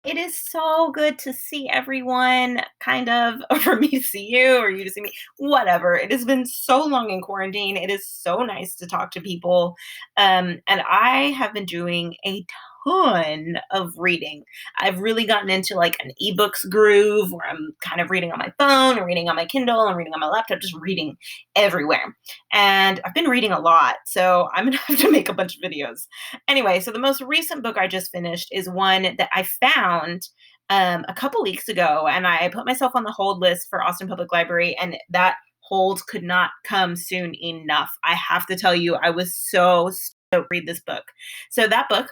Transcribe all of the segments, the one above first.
It is so good to see everyone, kind of, or for me to see you, or you to see me, whatever. It has been so long in quarantine. It is so nice to talk to people. And I have been doing a ton of reading. I've really gotten into like an ebooks groove where I'm kind of reading on my phone, or reading on my Kindle, and reading on my laptop, just reading everywhere. And I've been reading a lot, so I'm gonna have to make a bunch of videos. Anyway, so the most recent book I just finished is one that I found a couple weeks ago, and I put myself on the hold list for Austin Public Library, and that hold could not come soon enough. I have to tell you, I was so stoked to read this book. So that book,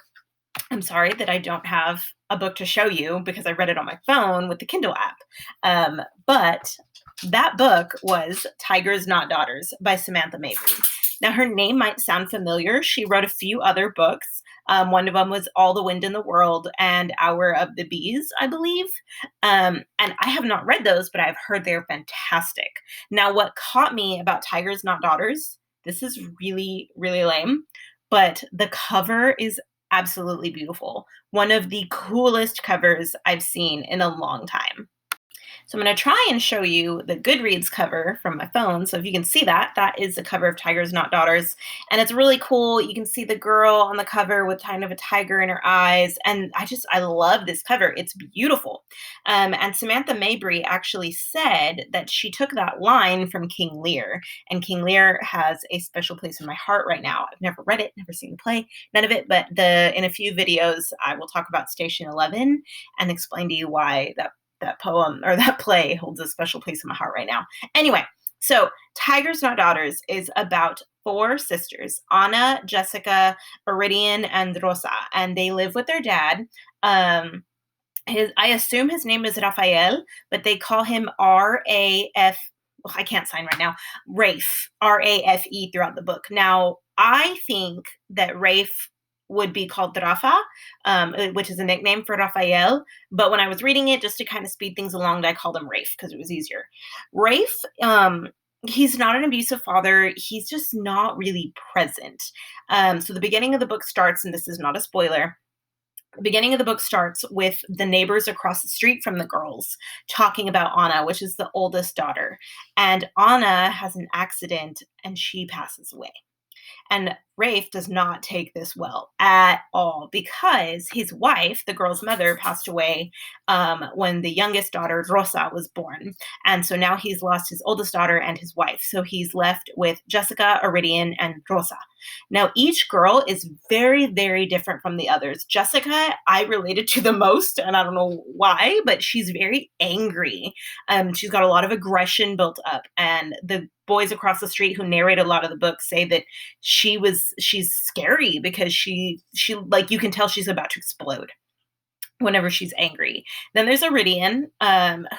I'm sorry that I don't have a book to show you because I read it on my phone with the Kindle app. But that book was Tigers Not Daughters by Samantha Mabry. Now, her name might sound familiar. She wrote a few other books. One of them was All the Wind in the World and Hour of the Bees, I believe. And I have not read those, but I've heard they're fantastic. Now, what caught me about Tigers Not Daughters, this is really, really lame, but the cover is absolutely beautiful. One of the coolest covers I've seen in a long time. So I'm going to try and show you the Goodreads cover from my phone. So if you can see that, that is the cover of Tigers Not Daughters. And it's really cool. You can see the girl on the cover with kind of a tiger in her eyes. And I love this cover. It's beautiful. And Samantha Mabry actually said that she took that line from King Lear. And King Lear has a special place in my heart right now. I've never read it, never seen the play, none of it. But in a few videos, I will talk about Station 11 and explain to you why that poem or that play holds a special place in my heart right now. Anyway, so Tigers Not Daughters is about four sisters, Anna, Jessica, Iridian, and Rosa, and they live with their dad. I assume his name is Raphael, but they call him R-A-F. Oh, I can't sign right now. Rafe, R-A-F-E throughout the book. Now, I think that Rafe would be called Rafa, which is a nickname for Raphael. But when I was reading it, just to kind of speed things along, I called him Rafe because it was easier. Rafe, he's not an abusive father. He's just not really present. So the beginning of the book starts, and this is not a spoiler. The beginning of the book starts with the neighbors across the street from the girls talking about Anna, which is the oldest daughter. And Anna has an accident and she passes away. And Rafe does not take this well at all because his wife, the girl's mother, passed away when the youngest daughter, Rosa, was born. And so now he's lost his oldest daughter and his wife. So he's left with Jessica, Iridian, and Rosa. Now, each girl is very, very different from the others. Jessica, I related to the most, and I don't know why, but she's very angry. She's got a lot of aggression built up, and the boys across the street who narrate a lot of the books say that she's scary because she like you can tell she's about to explode whenever she's angry. Then there's Iridian,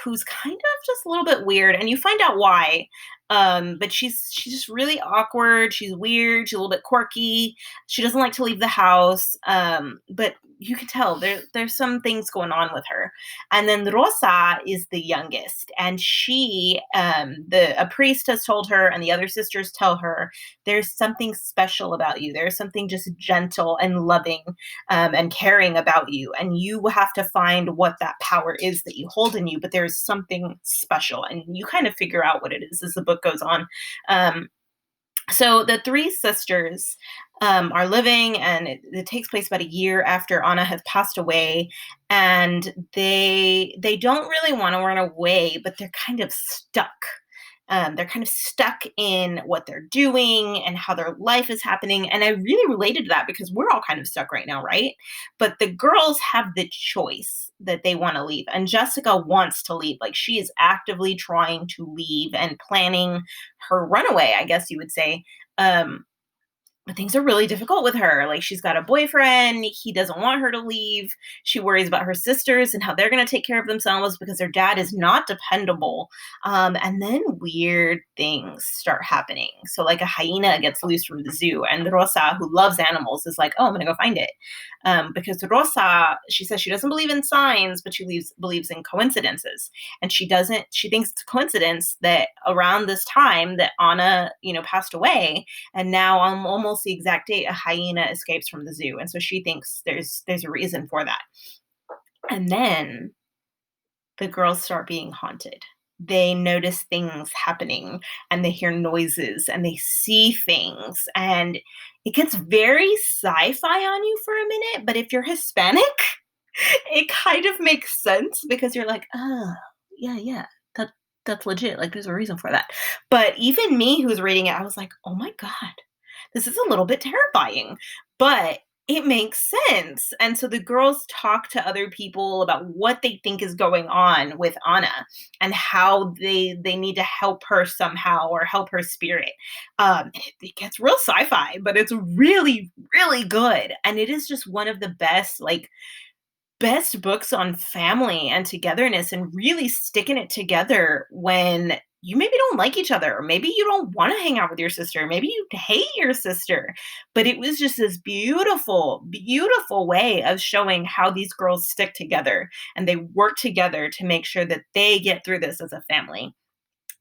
who's kind of just a little bit weird, and you find out why. But she's just really awkward. She's weird. She's a little bit quirky. She doesn't like to leave the house. But you can tell there's some things going on with her. And then Rosa is the youngest, and she, a priest has told her, and the other sisters tell her, there's something special about you. There's something just gentle and loving and caring about you. And you have to find what that power is that you hold in you. But there's something special. And you kind of figure out what it is as the book goes on. So the three sisters are living, and it takes place about a year after Anna has passed away. And they don't really want to run away, but they're kind of stuck. They're kind of stuck in what they're doing and how their life is happening. And I really related to that because we're all kind of stuck right now, right? But the girls have the choice that they want to leave. And Jessica wants to leave. Like, she is actively trying to leave and planning her runaway, I guess you would say. But things are really difficult with her. Like, she's got a boyfriend. He doesn't want her to leave. She worries about her sisters and how they're going to take care of themselves because their dad is not dependable. And then weird things start happening. So like a hyena gets loose from the zoo, and Rosa, who loves animals, is like, oh, I'm going to go find it. Because Rosa, she says she doesn't believe in signs, but she believes in coincidences. And she thinks it's a coincidence that around this time that Anna, passed away, and now on almost the exact date, a hyena escapes from the zoo. And so she thinks there's a reason for that. And then the girls start being haunted. They notice things happening and they hear noises and they see things, and it gets very sci-fi on you for a minute, but if you're Hispanic, it kind of makes sense because you're like, "Oh, yeah, yeah, that that's legit, like, there's a reason for that." But even me who was reading it, I was like, "Oh my god, this is a little bit terrifying," but it makes sense, and so the girls talk to other people about what they think is going on with Anna and how they need to help her somehow or help her spirit. It gets real sci-fi, but it's really, really good, and it is just one of the best, like, best books on family and togetherness and really sticking it together when you maybe don't like each other, or maybe you don't want to hang out with your sister, maybe you hate your sister. But it was just this beautiful, beautiful way of showing how these girls stick together and they work together to make sure that they get through this as a family.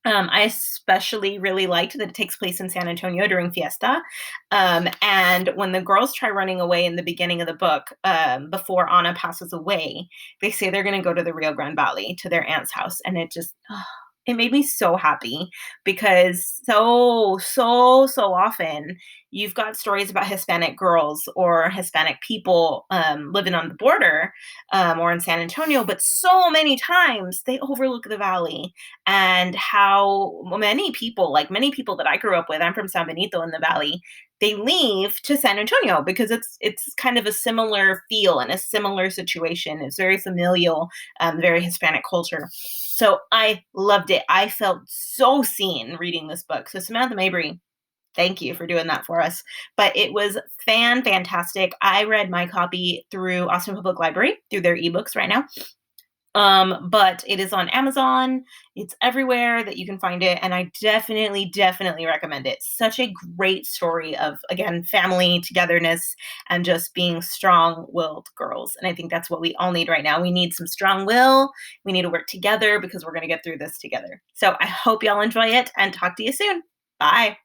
I especially really liked that it takes place in San Antonio during Fiesta. And when the girls try running away in the beginning of the book, before Anna passes away, they say they're going to go to the Rio Grande Valley to their aunt's house. And it just, it made me so happy because so often you've got stories about Hispanic girls or Hispanic people living on the border or in San Antonio, but so many times they overlook the valley and how many people that I grew up with, I'm from San Benito in the valley, they leave to San Antonio because it's kind of a similar feel and a similar situation. It's very familial, very Hispanic culture. So I loved it. I felt so seen reading this book. So Samantha Mabry, thank you for doing that for us. But it was fantastic. I read my copy through Austin Public Library through their ebooks right now. But it is on Amazon. It's everywhere that you can find it, and I definitely recommend it. Such a great story of, again, family, togetherness, and just being strong-willed girls. And I think that's what we all need right now. We need some strong will. We need to work together because we're going to get through this together. So I hope y'all enjoy it and talk to you soon. Bye.